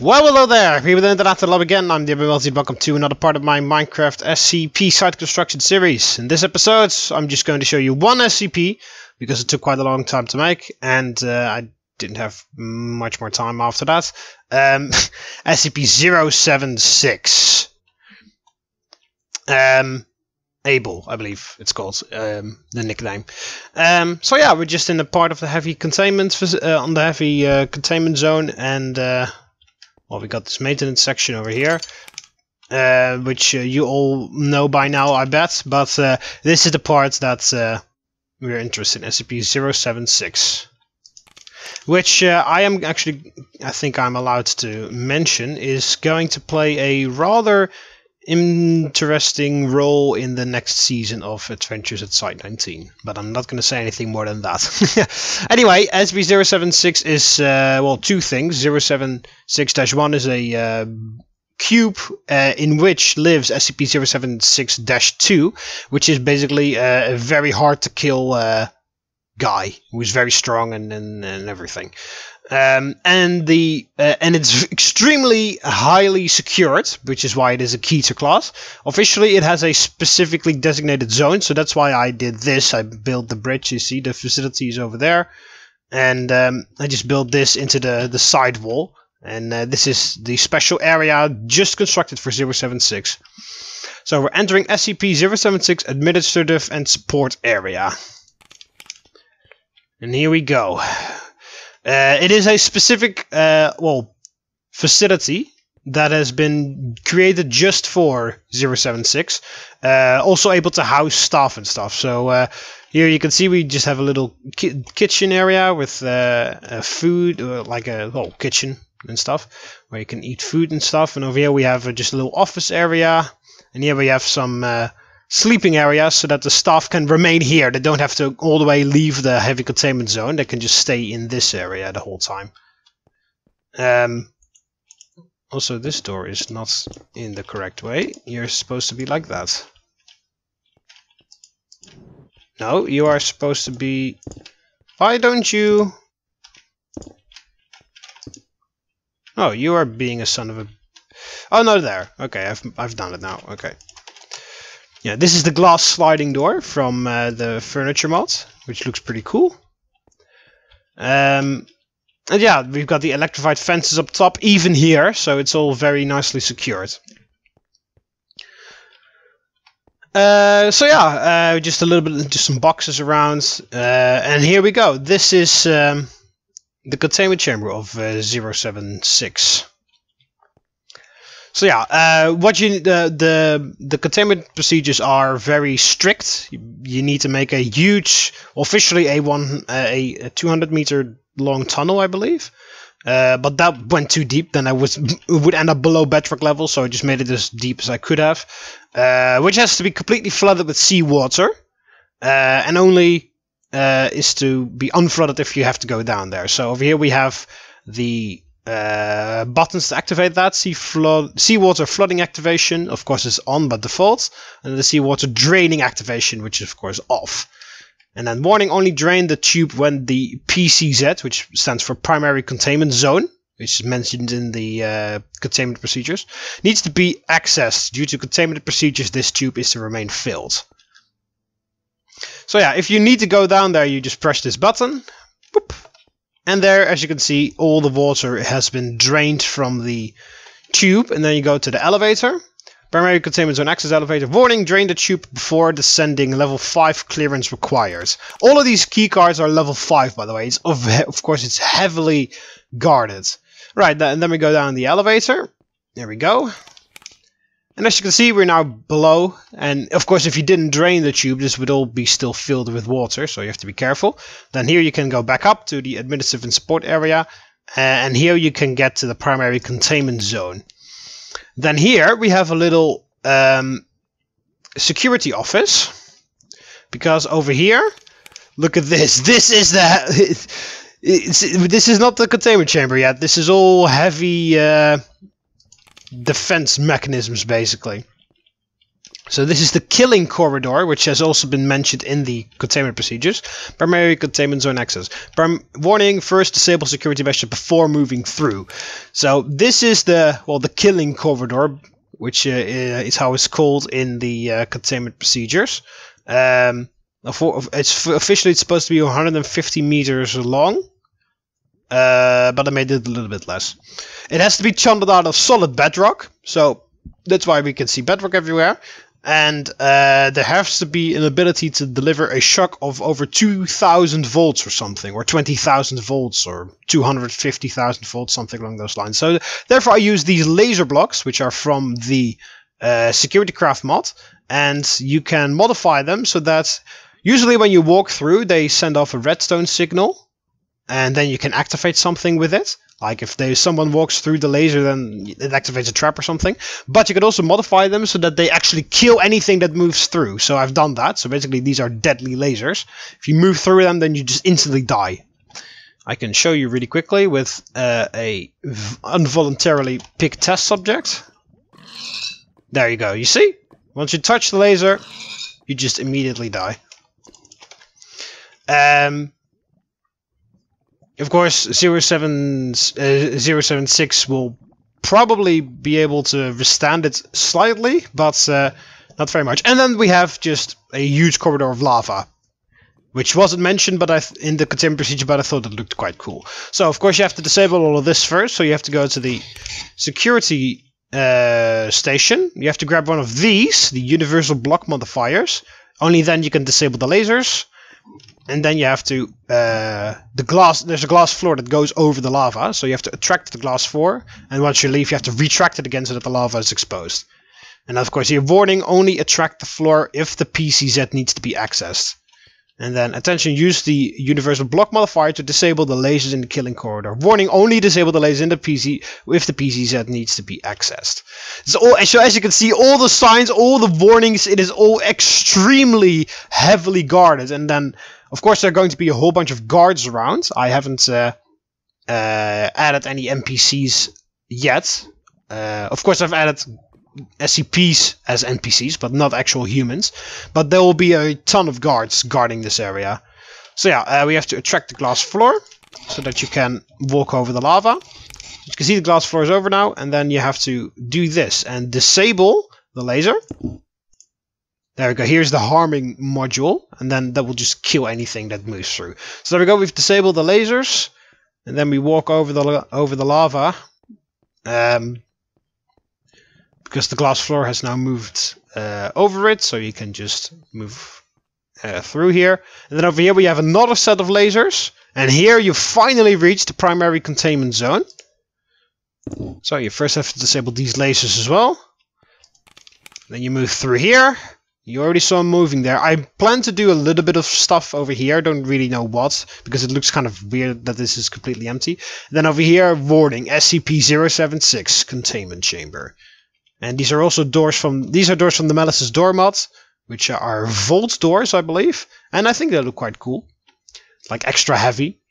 Well, hello there, people of the internet, hello again. I'm TheMBmulti. Welcome to another part of my Minecraft SCP site construction series. In this episode, I'm just going to show you one SCP because it took quite a long time to make, and I didn't have much more time after that. SCP-076. Able, I believe it's called, the nickname. So yeah, we're just in the part of the heavy containment on the heavy containment zone, and well, we got this maintenance section over here, which you all know by now, I bet. But this is the part that we're interested in, SCP-076, which I think I'm allowed to mention, is going to play a rather interesting role in the next season of Adventures at Site 19, but I'm not going to say anything more than that. Anyway, SCP-076 is, well, two things. 076-1 is a cube in which lives SCP-076-2, which is basically a very hard to kill guy who is very strong and everything. And it's extremely highly secured, which is why it is a Keter class. Officially, it has a specifically designated zone, so that's why I did this. I built the bridge. You see, the facility is over there, and I just built this into the side wall. And this is the special area just constructed for 076. So we're entering SCP-076 Administrative and Support Area, and here we go. It is a specific, well, facility that has been created just for 076. Also able to house staff and stuff. So here you can see we just have a little kitchen area with food, like a kitchen and stuff, where you can eat food and stuff. And over here we have just a little office area. And here we have some sleeping areas so that the staff can remain here. They don't have to all the way leave the heavy containment zone. They can just stay in this area the whole time. Also, this door is not in the correct way. You're supposed to be like that. No, you are supposed to be... Why don't you... Oh, you are being a son of a... Oh, no, there. Okay, I've done it now. Okay. Yeah, this is the glass sliding door from the furniture mod, which looks pretty cool. And yeah, we've got the electrified fences up top, even here, so it's all very nicely secured. So yeah, just a little bit, just some boxes around, and here we go. This is the containment chamber of 076. So yeah, the containment procedures are very strict. You need to make a huge, officially a 200-meter long tunnel, I believe. But that went too deep. Then it would end up below bedrock level, so I just made it as deep as I could have, which has to be completely flooded with seawater, and only is to be unflooded if you have to go down there. So over here we have the buttons to activate that. Seawater flooding activation, of course, is on by default, and the seawater draining activation, which is of course off. And then warning: only drain the tube when the PCZ, which stands for Primary Containment Zone, which is mentioned in the containment procedures, needs to be accessed. Due to containment procedures, this tube is to remain filled. So yeah, if you need to go down there, you just press this button. Boop. And there, as you can see, all the water has been drained from the tube. And then you go to the elevator. Primary Containment Zone Access Elevator. Warning, drain the tube before descending. Level 5 clearance required. All of these keycards are level 5, by the way. It's of course, it's heavily guarded. Right, and then we go down the elevator. There we go. And as you can see, we're now below. And of course, if you didn't drain the tube, this would all be still filled with water. So you have to be careful. Then here you can go back up to the administrative and support area. And here you can get to the primary containment zone. Then here we have a little security office. Because over here, look at this. This is this is not the containment chamber yet. This is all heavy... defense mechanisms, basically. So this is the killing corridor, which has also been mentioned in the containment procedures. Primary containment zone access. Warning, first disable security measures before moving through. So this is the killing corridor, which is how it's called in the containment procedures. Officially it's supposed to be 150 meters long, but I made it a little bit less. It has to be channeled out of solid bedrock, so that's why we can see bedrock everywhere. And there has to be an ability to deliver a shock of over 2,000 volts or something, or 20,000 volts, or 250,000 volts, something along those lines. So therefore I use these laser blocks, which are from the security craft mod, and you can modify them so that usually when you walk through they send off a redstone signal, and then you can activate something with it. Like if someone walks through the laser, then it activates a trap or something. But you can also modify them so that they actually kill anything that moves through. So I've done that. So basically these are deadly lasers. If you move through them, then you just instantly die. I can show you really quickly with a involuntarily picked test subject. There you go. You see? Once you touch the laser, you just immediately die. Of course, 076 will probably be able to withstand it slightly, but not very much. And then we have just a huge corridor of lava, which wasn't mentioned in the containment procedure, but I thought it looked quite cool. So, of course, you have to disable all of this first. So you have to go to the security station. You have to grab one of these, the universal block modifiers. Only then you can disable the lasers. And then you have to, there's a glass floor that goes over the lava, so you have to attract the glass floor, and once you leave you have to retract it again so that the lava is exposed. And of course, here, warning, only attract the floor if the PCZ needs to be accessed. And then, attention, use the universal block modifier to disable the lasers in the killing corridor. Warning, only disable the lasers in the PC if the PCZ needs to be accessed. So as you can see, all the signs, all the warnings, it is all extremely heavily guarded. And then, of course, there are going to be a whole bunch of guards around. I haven't added any NPCs yet. Of course, I've added SCPs as NPCs, but not actual humans. But there will be a ton of guards guarding this area. So yeah, we have to attract the glass floor so that you can walk over the lava. You can see the glass floor is over now, and then you have to do this and disable the laser. There we go, here's the harming module, and then that will just kill anything that moves through. So there we go, we've disabled the lasers, and then we walk over the lava. Because the glass floor has now moved over it, so you can just move through here. And then over here we have another set of lasers, and here you finally reach the primary containment zone. So you first have to disable these lasers as well. Then you move through here. You already saw them moving there. I plan to do a little bit of stuff over here. I don't really know what, because it looks kind of weird that this is completely empty. And then over here, warning, SCP-076 Containment Chamber. And these are also doors from the Malice's door mod, which are vault doors, I believe. And I think they look quite cool. Like extra heavy.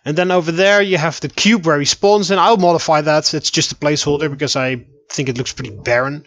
And then over there you have the cube where he spawns in. I'll modify that. It's just a placeholder because I think it looks pretty barren.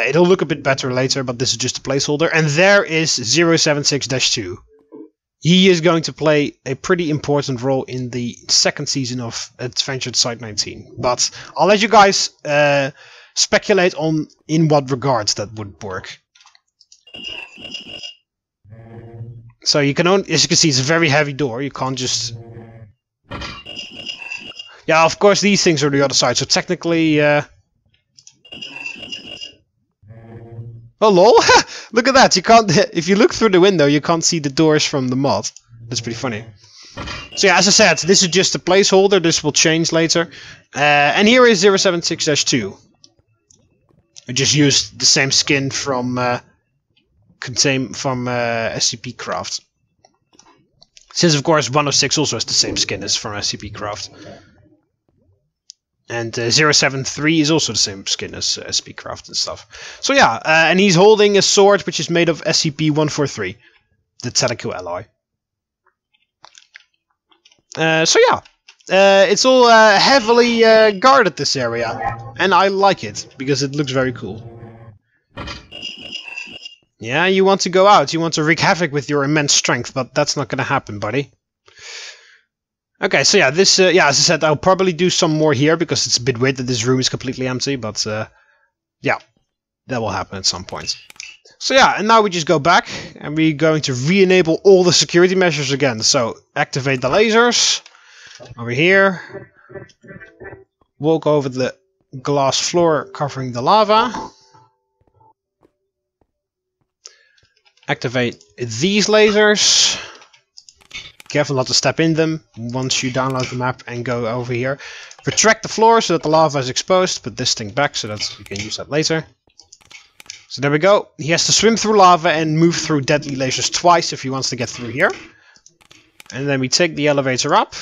It'll look a bit better later, but this is just a placeholder. And there is 076-2. He is going to play a pretty important role in the second season of Adventure Site 19. But I'll let you guys speculate on in what regards that would work. So you can only, as you can see, it's a very heavy door. You can't just... Yeah, of course these things are the other side. So technically, oh lol! Look at that. You can't. If you look through the window, you can't see the doors from the mod. That's pretty funny. So yeah, as I said, this is just a placeholder. This will change later. And here is 076-2. I just used the same skin from SCP Craft. Since of course 106 also has the same skin as from SCP Craft. And 073 is also the same skin as SCP Craft and stuff. So yeah, and he's holding a sword which is made of SCP-143, the Tentacle Alloy. So yeah, it's all heavily guarded, this area, and I like it because it looks very cool. Yeah, you want to go out. You want to wreak havoc with your immense strength, but that's not going to happen, buddy. Okay, so yeah, this, as I said, I'll probably do some more here because it's a bit weird that this room is completely empty, but yeah, that will happen at some point. So yeah, and now we just go back and we're going to re-enable all the security measures again. So activate the lasers over here. Walk over the glass floor covering the lava. Activate these lasers. Careful not to step in them once you download the map and go over here. Retract the floor so that the lava is exposed. Put this thing back so that we can use that later. So there we go. He has to swim through lava and move through deadly lasers twice if he wants to get through here. And then we take the elevator up.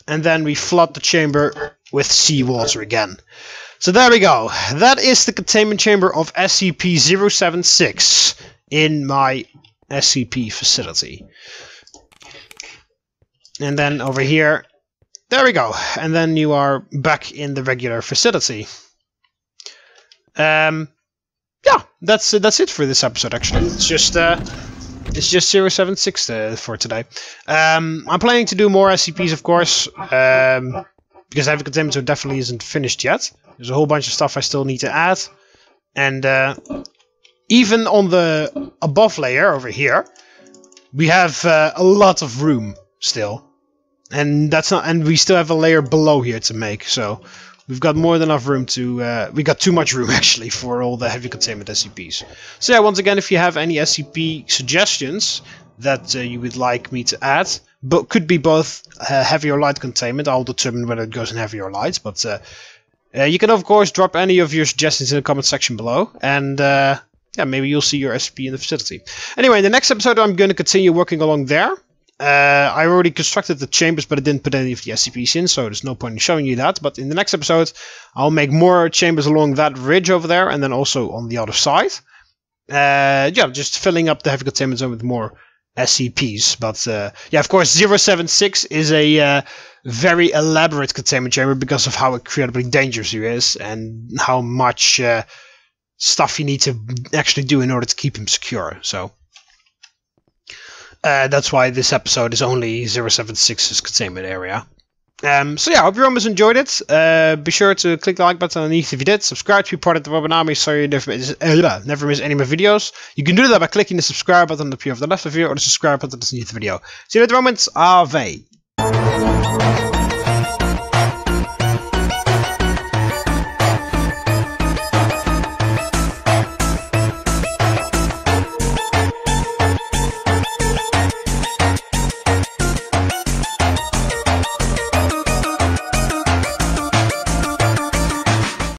And then we flood the chamber with seawater again. So there we go. That is the containment chamber of SCP-076 in my SCP facility. And then over here, there we go. And then you are back in the regular facility. Yeah, that's it for this episode. Actually, it's just 076 for today. I'm planning to do more SCPs, of course, because Heavy Containment Zone definitely isn't finished yet. There's a whole bunch of stuff I still need to add, and even on the above layer over here, we have a lot of room still, and we still have a layer below here to make. So we've got more than enough room to. We got too much room actually for all the heavy containment SCPs. So yeah, once again, if you have any SCP suggestions that you would like me to add, but could be both heavy or light containment, I'll determine whether it goes in heavy or light. But you can of course drop any of your suggestions in the comment section below, and yeah, maybe you'll see your SCP in the facility. Anyway, in the next episode, I'm going to continue working along there. I already constructed the chambers, but I didn't put any of the SCPs in, so there's no point in showing you that. But in the next episode, I'll make more chambers along that ridge over there, and then also on the other side. Yeah, just filling up the heavy containment zone with more SCPs. But yeah, of course, 076 is a very elaborate containment chamber because of how incredibly dangerous he is, and how much stuff you need to actually do in order to keep him secure. So that's why this episode is only 076's containment area. So yeah, I hope you almost enjoyed it. Be sure to click the like button underneath if you did. Subscribe to be part of the TheMBmulti so you never miss any of my videos. You can do that by clicking the subscribe button up here on the left of you, or the subscribe button underneath the video. See you later, moments. Ave.